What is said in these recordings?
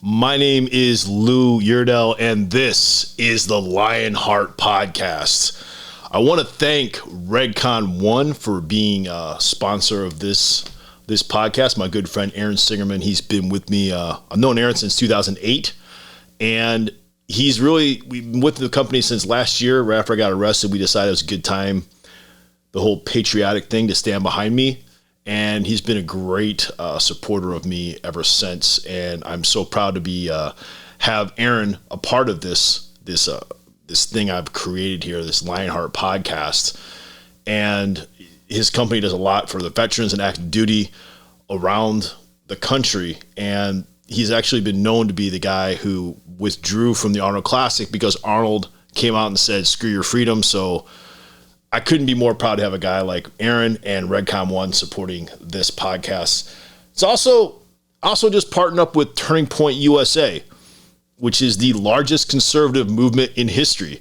My name is Lou Yerdell, and this is the LionHeart Podcast. I want to thank RegCon1 for being a sponsor of this podcast. My good friend Aaron Singerman, he's been with me. I've known Aaron since 2008, and we've been with the company since last year. Right after I got arrested, we decided it was a good time, the whole patriotic thing, to stand behind me. And he's been a great supporter of me ever since. And I'm so proud to have Aaron a part of this thing I've created here, this LionHeart Podcast. And his company does a lot for the veterans and active duty around the country. And he's actually been known to be the guy who withdrew from the Arnold Classic because Arnold came out and said, "Screw your freedom." So I couldn't be more proud to have a guy like Aaron and RegCon1 supporting this podcast. It's also just partnered up with Turning Point USA, which is the largest conservative movement in history.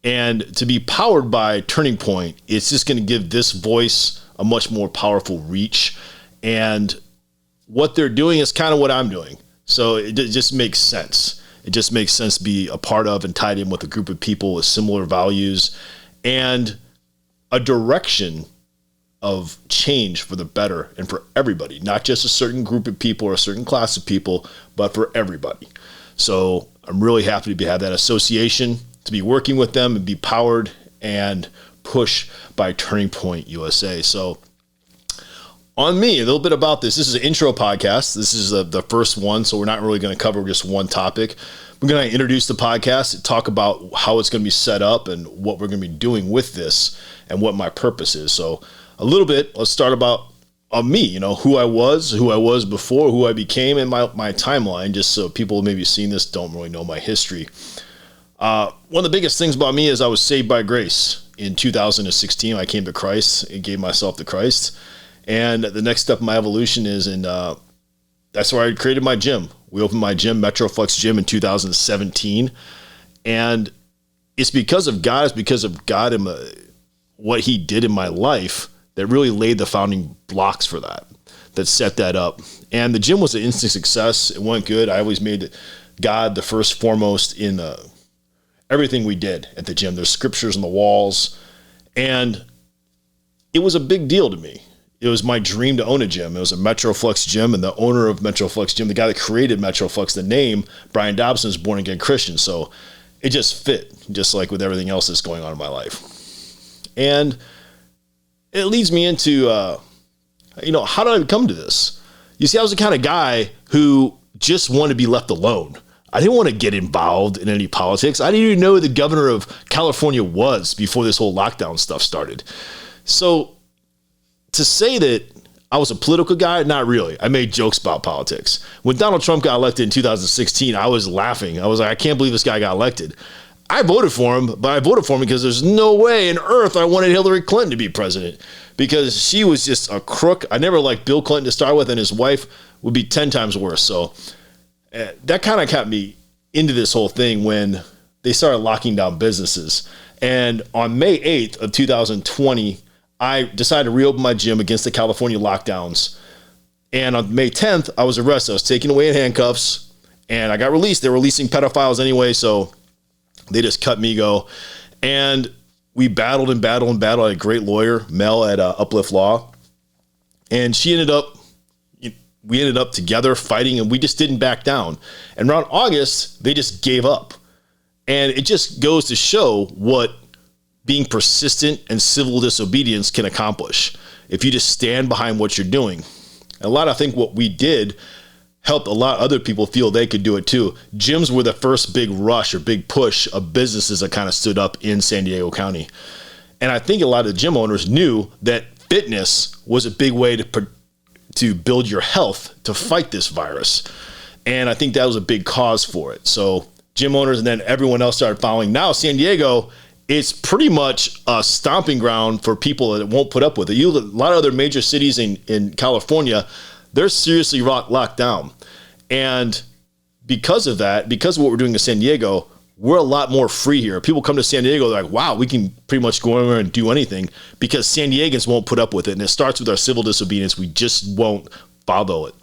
And to be powered by Turning Point, it's just going to give this voice a much more powerful reach. And what they're doing is kind of what I'm doing. So it just makes sense. It just makes sense to be a part of and tied in with a group of people with similar values and a direction of change for the better and for everybody, not just a certain group of people or a certain class of people, but for everybody. So I'm really happy to have that association, to be working with them and be powered and pushed by Turning Point USA. So on me, a little bit about this. This is an intro podcast. This is the first one, so we're not really going to cover just one topic. We're going to introduce the podcast, talk about how it's going to be set up and what we're going to be doing with this and what my purpose is. So a little bit, let's start about me, who I was before, who I became, and my timeline, just so people maybe seeing this don't really know my history. One of the biggest things about me is I was saved by grace. In 2016, I came to Christ and gave myself to Christ. And the next step in my evolution is that's where I created my gym. We opened my gym, Metroflex Gym, in 2017. And it's because of God. It's because of God and what he did in my life that really laid the founding blocks for that set that up. And the gym was an instant success. It went good. I always made God the first foremost in everything we did at the gym. There's scriptures on the walls. And it was a big deal to me. It was my dream to own a gym. It was a Metroflex Gym, and the owner of Metroflex Gym, the guy that created Metroflex, the name, Brian Dobson, is born again Christian. So it just fit, just like with everything else that's going on in my life. And it leads me into, how did I come to this? You see, I was the kind of guy who just wanted to be left alone. I didn't want to get involved in any politics. I didn't even know who the governor of California was before this whole lockdown stuff started. So to say that I was a political guy, not really. I made jokes about politics. When Donald Trump got elected in 2016, I was laughing. I was like, I can't believe this guy got elected. I voted for him, but I voted for him because there's no way in earth I wanted Hillary Clinton to be president, because she was just a crook. I never liked Bill Clinton to start with, and his wife would be 10 times worse. So that kind of got me into this whole thing when they started locking down businesses. And on May 8th of 2020, I decided to reopen my gym against the California lockdowns. And on May 10th, I was arrested. I was taken away in handcuffs and I got released. They were releasing pedophiles anyway, so they just cut me go. And we battled and battled and battled. I had a great lawyer, Mel at Uplift Law. And we ended up together fighting, and we just didn't back down. And around August, they just gave up. And it just goes to show what being persistent and civil disobedience can accomplish if you just stand behind what you're doing. And I think what we did helped a lot of other people feel they could do it too. Gyms were the first big rush or big push of businesses that kind of stood up in San Diego County. And I think a lot of the gym owners knew that fitness was a big way to build your health to fight this virus. And I think that was a big cause for it. So gym owners and then everyone else started following. Now San Diego, it's pretty much a stomping ground for people that won't put up with it. A lot of other major cities in California, they're seriously locked down. And because of that, because of what we're doing in San Diego, we're a lot more free here. People come to San Diego, they're like, wow, we can pretty much go anywhere and do anything, because San Diegans won't put up with it. And it starts with our civil disobedience. We just won't follow it.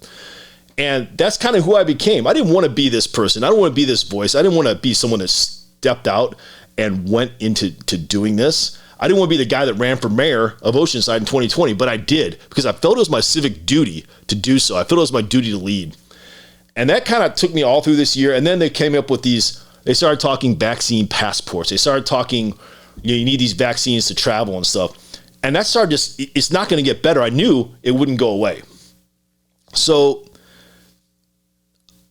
And that's kind of who I became. I didn't want to be this person. I don't want to be this voice. I didn't want to be someone that stepped out and went into doing this. I didn't want to be the guy that ran for mayor of Oceanside in 2020, but I did because I felt it was my civic duty to do so. I felt it was my duty to lead. And that kind of took me all through this year. And then they came up with they started talking vaccine passports. They started talking, you need these vaccines to travel and stuff. And that started it's not going to get better. I knew it wouldn't go away. So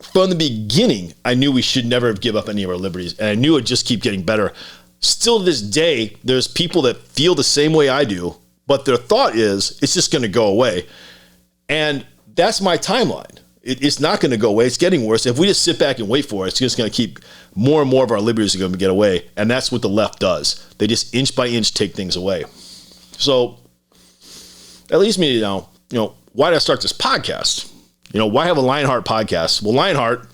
from the beginning, I knew we should never give up any of our liberties. And I knew it would just keep getting better. Still to this day, there's people that feel the same way I do, but their thought is it's just going to go away. And that's my timeline. It's not going to go away. It's getting worse. If we just sit back and wait for it, it's just going to keep more and more of our liberties are going to get away. And that's what the left does. They just inch by inch take things away. So that leads me to why did I start this podcast? Why have a LionHeart podcast? Well, LionHeart,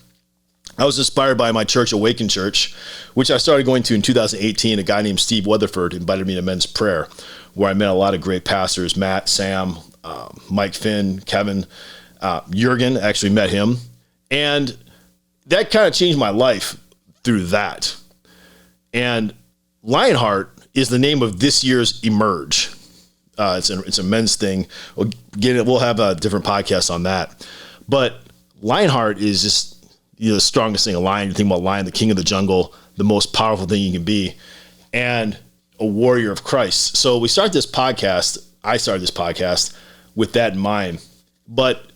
I was inspired by my church, Awaken Church, which I started going to in 2018. A guy named Steve Weatherford invited me to men's prayer, where I met a lot of great pastors, Matt, Sam, Mike Finn, Kevin, Jurgen, actually met him. And that kind of changed my life through that. And LionHeart is the name of this year's Emerge. It's a men's thing. We'll have a different podcast on that. But LionHeart is just the strongest thing. A lion, you think about lion, the king of the jungle, the most powerful thing you can be, and a warrior of Christ. So we started this podcast. I started this podcast with that in mind. But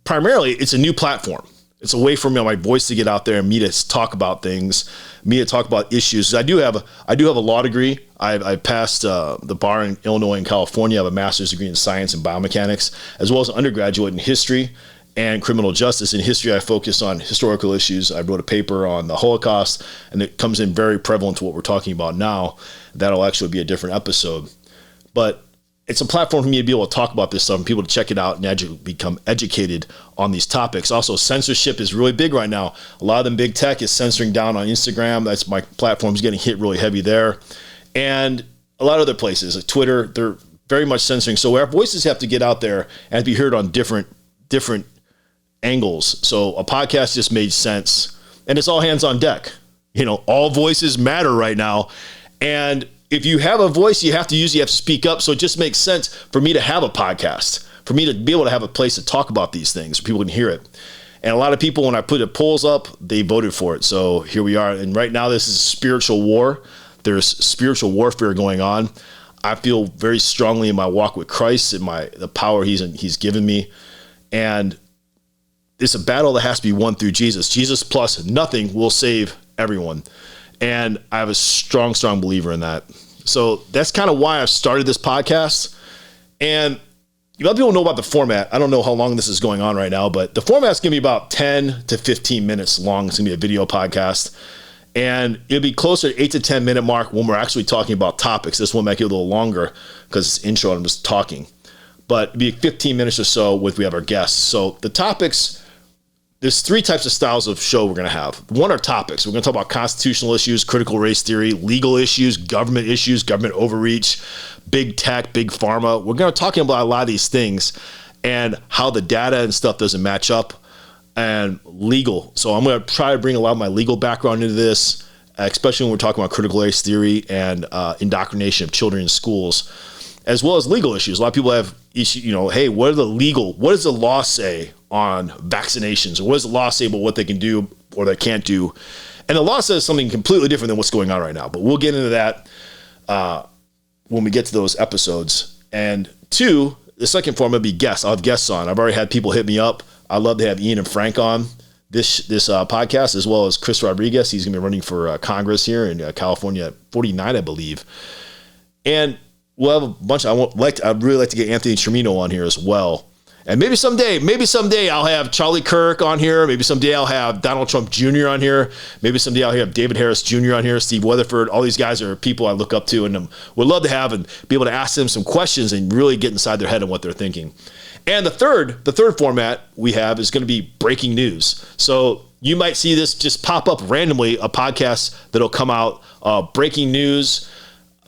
primarily, it's a new platform. It's a way for me, my voice to get out there and me to talk about things, me to talk about issues. I do have a law degree. I passed the bar in Illinois and California. I have a master's degree in science and biomechanics, as well as an undergraduate in history and criminal justice. In history, I focus on historical issues. I wrote a paper on the Holocaust, and it comes in very prevalent to what we're talking about now. That'll actually be a different episode. But it's a platform for me to be able to talk about this stuff and people to check it out and become educated on these topics. Also, censorship is really big right now. A lot of them big tech is censoring down on Instagram. That's my platform's getting hit really heavy there. And a lot of other places, like Twitter, they're very much censoring. So our voices have to get out there and be heard on different angles. So a podcast just made sense. And it's all hands on deck. All voices matter right now. And if you have a voice, you have to speak up. So it just makes sense for me to have a podcast, for me to be able to have a place to talk about these things, so people can hear it. And a lot of people, when I put the polls up, they voted for it. So here we are. And right now, this is spiritual war. There's spiritual warfare going on. I feel very strongly in my walk with Christ and the power he's given me. And it's a battle that has to be won through Jesus. Jesus plus nothing will save everyone. And I have a strong, strong believer in that. So that's kind of why I've started this podcast. And a lot of people know about the format. I don't know how long this is going on right now, but the format's going to be about 10 to 15 minutes long. It's going to be a video podcast. And it'll be closer to 8 to 10 minute mark when we're actually talking about topics. This one might get a little longer because it's intro and I'm just talking. But it'll be 15 minutes or so with we have our guests. So the topics, there's three types of styles of show we're going to have. One are topics. We're going to talk about constitutional issues, critical race theory, legal issues, government overreach, big tech, big pharma. We're going to talk about a lot of these things and how the data and stuff doesn't match up, and legal. So I'm going to try to bring a lot of my legal background into this, especially when we're talking about critical race theory and indoctrination of children in schools, as well as legal issues. A lot of people have issues, hey, what does the law say on vaccinations? Or what does the law say about what they can do or they can't do? And the law says something completely different than what's going on right now. But we'll get into that when we get to those episodes. And two, the second form would be guests. I'll have guests on. I've already had people hit me up. I'd love to have Ian and Frank on this podcast, as well as Chris Rodriguez. He's going to be running for Congress here in California at 49, I believe. And we'll have a bunch. I'd really like to get Anthony Trimino on here as well. And maybe someday I'll have Charlie Kirk on here. Maybe someday I'll have Donald Trump Jr. on here. Maybe someday I'll have David Harris Jr. on here, Steve Weatherford. All these guys are people I look up to and would love to have and be able to ask them some questions and really get inside their head and what they're thinking. And the third format we have is going to be breaking news. So you might see this just pop up randomly, a podcast that'll come out, breaking news.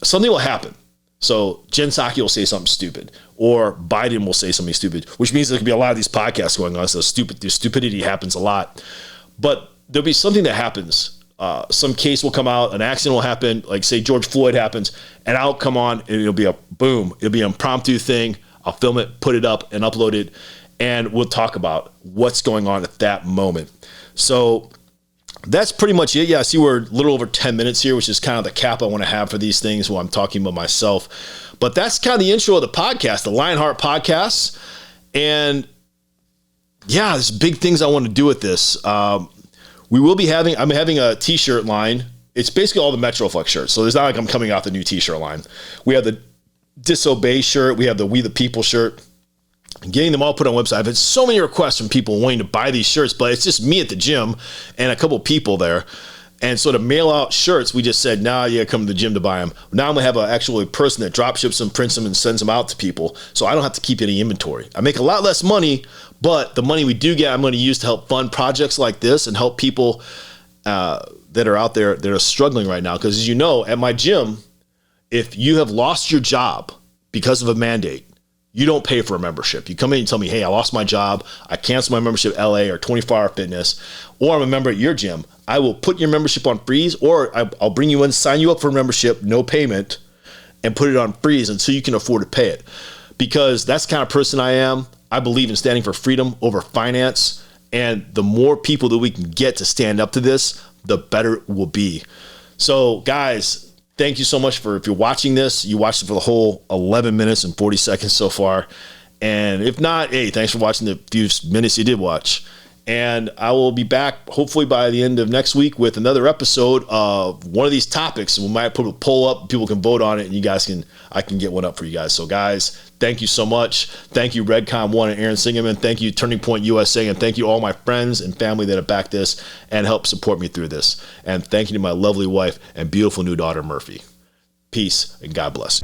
Something will happen. So Jen Psaki will say something stupid, or Biden will say something stupid, which means there could be a lot of these podcasts going on. So stupidity happens a lot, but there'll be something that happens. Some case will come out, an accident will happen, like say George Floyd happens, and I'll come on and it'll be a boom. It'll be an impromptu thing. I'll film it, put it up and upload it, and we'll talk about what's going on at that moment. So that's pretty much it. Yeah, I see we're a little over 10 minutes here, which is kind of the cap I want to have for these things while I'm talking about myself. But that's kind of the intro of the podcast, the LionHeart Podcast. And yeah, there's big things I want to do with this. I'm having a t-shirt line. It's basically all the Metroflex shirts. So it's not like I'm coming out the new t-shirt line. We have the Disobey shirt. We have the We the People shirt. Getting them all put on the website. I've had so many requests from people wanting to buy these shirts, but it's just me at the gym and a couple people there. And so to mail out shirts, we just said, nah, you gotta come to the gym to buy them. Now I'm gonna have a person that drop ships them, prints them, and sends them out to people. So I don't have to keep any inventory. I make a lot less money, but the money we do get, I'm gonna use to help fund projects like this and help people that are out there that are struggling right now. Because as you know, at my gym, if you have lost your job because of a mandate, you don't pay for a membership. You come in and tell me, hey, I lost my job. I canceled my membership at LA or 24-Hour Fitness, or I'm a member at your gym. I will put your membership on freeze, or I'll bring you in, sign you up for a membership, no payment, and put it on freeze until you can afford to pay it. Because that's the kind of person I am. I believe in standing for freedom over finance. And the more people that we can get to stand up to this, the better it will be. So guys, thank you so much if you're watching this. You watched it for the whole 11 minutes and 40 seconds so far. And if not, hey, thanks for watching the few minutes you did watch. And I will be back hopefully by the end of next week with another episode of one of these topics. And we might put a poll up. People can vote on it, and I can get one up for you guys. So guys, thank you so much. Thank you, Redcon1 and Aaron Singerman. Thank you, Turning Point USA. And thank you all my friends and family that have backed this and helped support me through this. And thank you to my lovely wife and beautiful new daughter, Murphy. Peace and God bless.